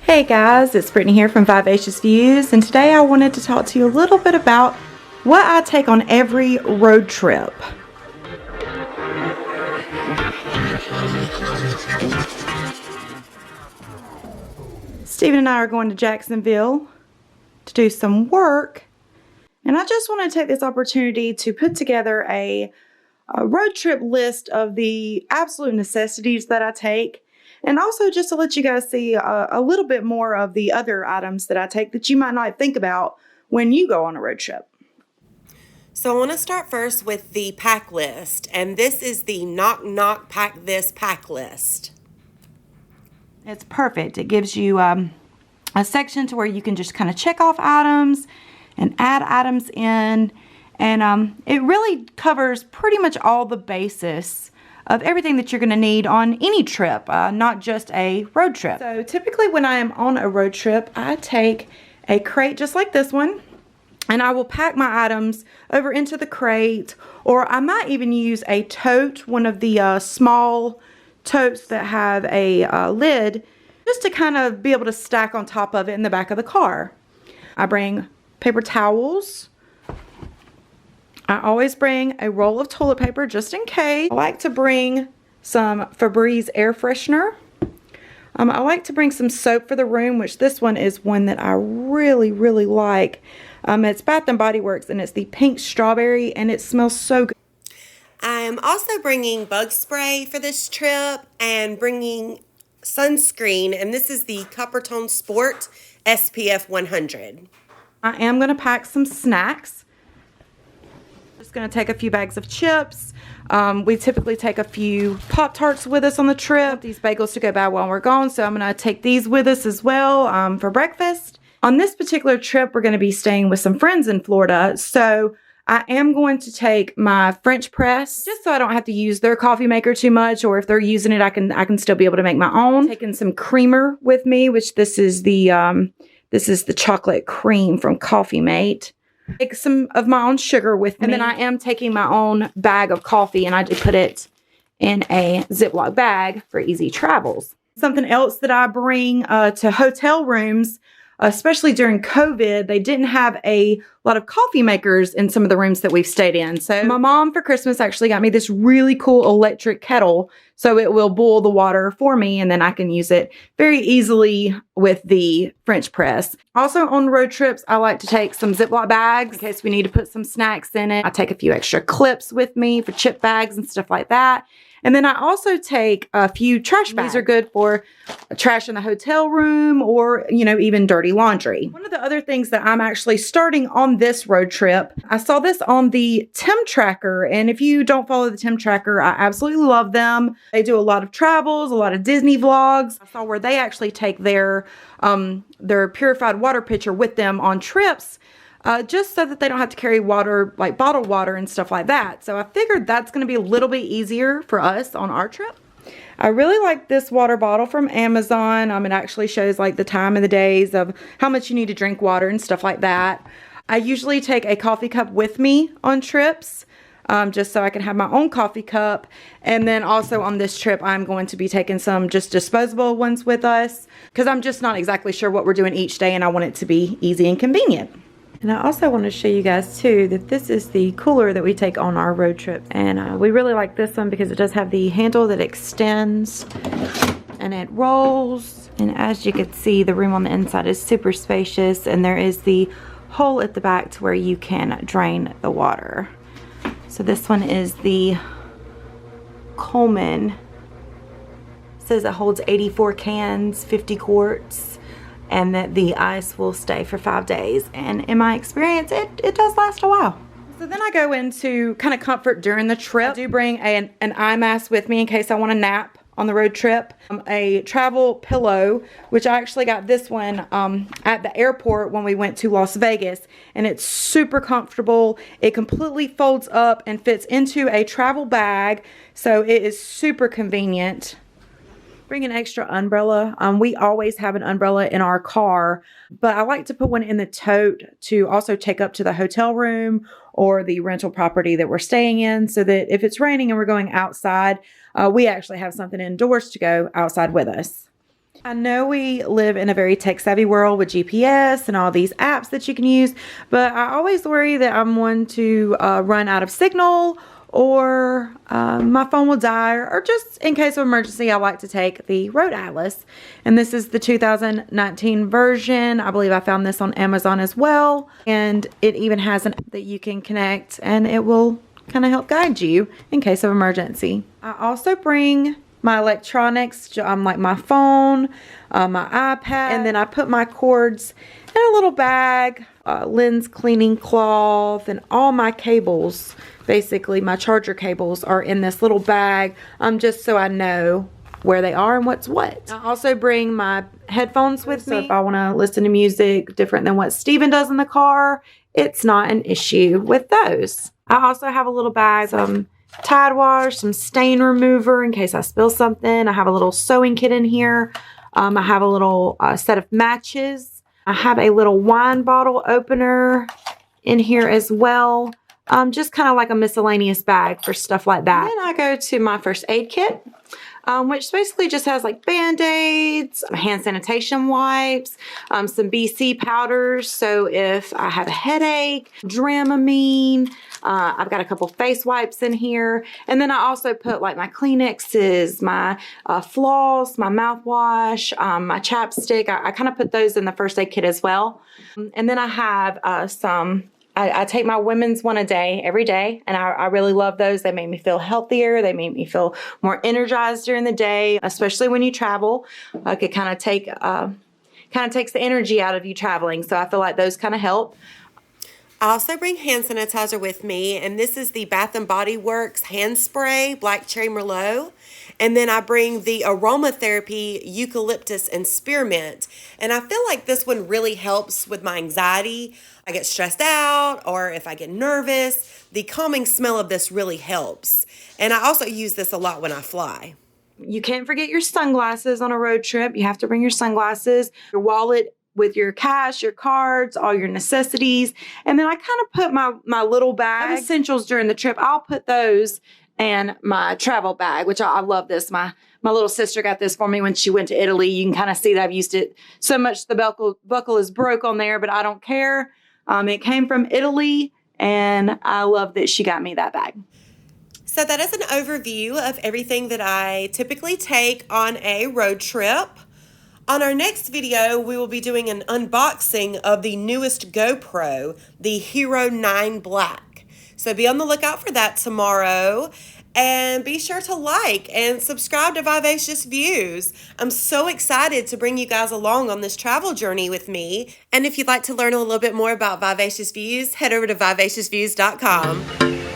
Hey guys, it's Brittany here from Vivacious Views, and today I wanted to talk to you a little bit about what I take on every road trip. Stephen and I are going to Jacksonville to do some work, and I just want to take this opportunity to put together a road trip list of the absolute necessities that I take. And also just to let you guys see a little bit more of the other items that I take that you might not think about when you go on a road trip. So I want to start first with the pack list, and this is the Knock Knock Pack This pack list. It's perfect. It gives you a section to where you can just kind of check off items and add items in. And it really covers pretty much all the basis of everything that you're going to need on any trip, not just a road trip. So typically when I am on a road trip, I take a crate just like this one, and I will pack my items over into the crate, or I might even use a tote, one of the small totes that have a lid, just to kind of be able to stack on top of it in the back of the car. I bring paper towels. I always bring a roll of toilet paper just in case. I like to bring some Febreze air freshener. I like to bring some soap for the room, which this one is one that I really, really like. It's Bath & Body Works, and it's the pink strawberry, and it smells so good. I am also bringing bug spray for this trip and bringing sunscreen, and this is the Coppertone Sport SPF 100. I am going to pack some snacks. Just going to take a few bags of chips. We typically take a few Pop-Tarts with us on the trip. These bagels to go bad while we're gone, so I'm going to take these with us as well for breakfast. On this particular trip, we're going to be staying with some friends in Florida, so I am going to take my French press just so I don't have to use their coffee maker too much, or if they're using it, I can still be able to make my own. Taking some creamer with me, which this is the chocolate cream from Coffee Mate. Take some of my own sugar with me, and then I am taking my own bag of coffee, and I just put it in a Ziploc bag for easy travels. Something else that I bring to hotel rooms, especially during COVID, they didn't have a lot of coffee makers in some of the rooms that we've stayed in. So my mom for Christmas actually got me this really cool electric kettle, so it will boil the water for me, and then I can use it very easily with the French press. Also on road trips, I like to take some Ziploc bags in case we need to put some snacks in it. I take a few extra clips with me for chip bags and stuff like that. And then I also take a few trash bags. These are good for trash in the hotel room, or, you know, even dirty laundry. One of the other things that I'm actually starting on this road trip, I saw this on the Tim Tracker. And if you don't follow the Tim Tracker, I absolutely love them. They do a lot of travels, a lot of Disney vlogs. I saw where they actually take their purified water pitcher with them on trips. Just so that they don't have to carry water, like bottled water and stuff like that. So I figured that's going to be a little bit easier for us on our trip. I really like this water bottle from Amazon. It actually shows like the time of the days of how much you need to drink water and stuff like that. I usually take a coffee cup with me on trips, just so I can have my own coffee cup. And then also on this trip, I'm going to be taking some just disposable ones with us, because I'm just not exactly sure what we're doing each day, and I want it to be easy and convenient. And I also want to show you guys too that this is the cooler that we take on our road trip. And we really like this one because it does have the handle that extends and it rolls. And as you can see, the room on the inside is super spacious, and there is the hole at the back to where you can drain the water. So this one is the Coleman. It says it holds 84 cans, 50 quarts. And that the ice will stay for 5 days. And in my experience, it does last a while. So then I go into kind of comfort during the trip. I do bring an eye mask with me in case I want to nap on the road trip. A travel pillow, which I actually got this one at the airport when we went to Las Vegas. And it's super comfortable. It completely folds up and fits into a travel bag. So it is super convenient. Bring an extra umbrella. We always have an umbrella in our car, but I like to put one in the tote to also take up to the hotel room or the rental property that we're staying in, so that if it's raining and we're going outside, we actually have something indoors to go outside with us. I know we live in a very tech-savvy world with GPS and all these apps that you can use, but I always worry that I'm going to run out of signal, or my phone will die, or just in case of emergency, I like to take the Road Atlas. And this is the 2019 version. I believe I found this on Amazon as well. And it even has an app that you can connect, and it will kind of help guide you in case of emergency. I also bring my electronics, like my phone, my iPad, and then I put my cords in a little bag, lens cleaning cloth, and all my cables, basically my charger cables, are in this little bag, just so I know where they are and what's what. I also bring my headphones with me, so if I want to listen to music different than what Steven does in the car, it's not an issue with those. I also have a little bag, some Tide wash, some stain remover in case I spill something. I have a little sewing kit in here. I have a little set of matches. I have a little wine bottle opener in here as well. Just kind of like a miscellaneous bag for stuff like that. Then I go to my first aid kit, which basically just has like Band-Aids, hand sanitation wipes, some BC powders. So if I have a headache, Dramamine, I've got a couple face wipes in here. And then I also put like my Kleenexes, my floss, my mouthwash, my chapstick. I kind of put those in the first aid kit as well. And then I have I take my women's one a day, every day, and I really love those. They make me feel healthier. They make me feel more energized during the day, especially when you travel. It kind of takes the energy out of you traveling, so I feel like those kind of help. I also bring hand sanitizer with me, and this is the Bath & Body Works hand spray, Black Cherry Merlot. And then I bring the aromatherapy eucalyptus and spearmint. And I feel like this one really helps with my anxiety. I get stressed out, or if I get nervous, the calming smell of this really helps. And I also use this a lot when I fly. You can't forget your sunglasses on a road trip. You have to bring your sunglasses, your wallet with your cash, your cards, all your necessities. And then I kind of put my little bag of essentials during the trip. I'll put those in my travel bag, which I love this. My little sister got this for me when she went to Italy. You can kind of see that I've used it so much the buckle is broke on there, but I don't care. It came from Italy, and I love that she got me that bag. So that is an overview of everything that I typically take on a road trip. On our next video, we will be doing an unboxing of the newest GoPro, the Hero 9 Black. So be on the lookout for that tomorrow. And be sure to like and subscribe to Vivacious Views. I'm so excited to bring you guys along on this travel journey with me. And if you'd like to learn a little bit more about Vivacious Views, head over to vivaciousviews.com.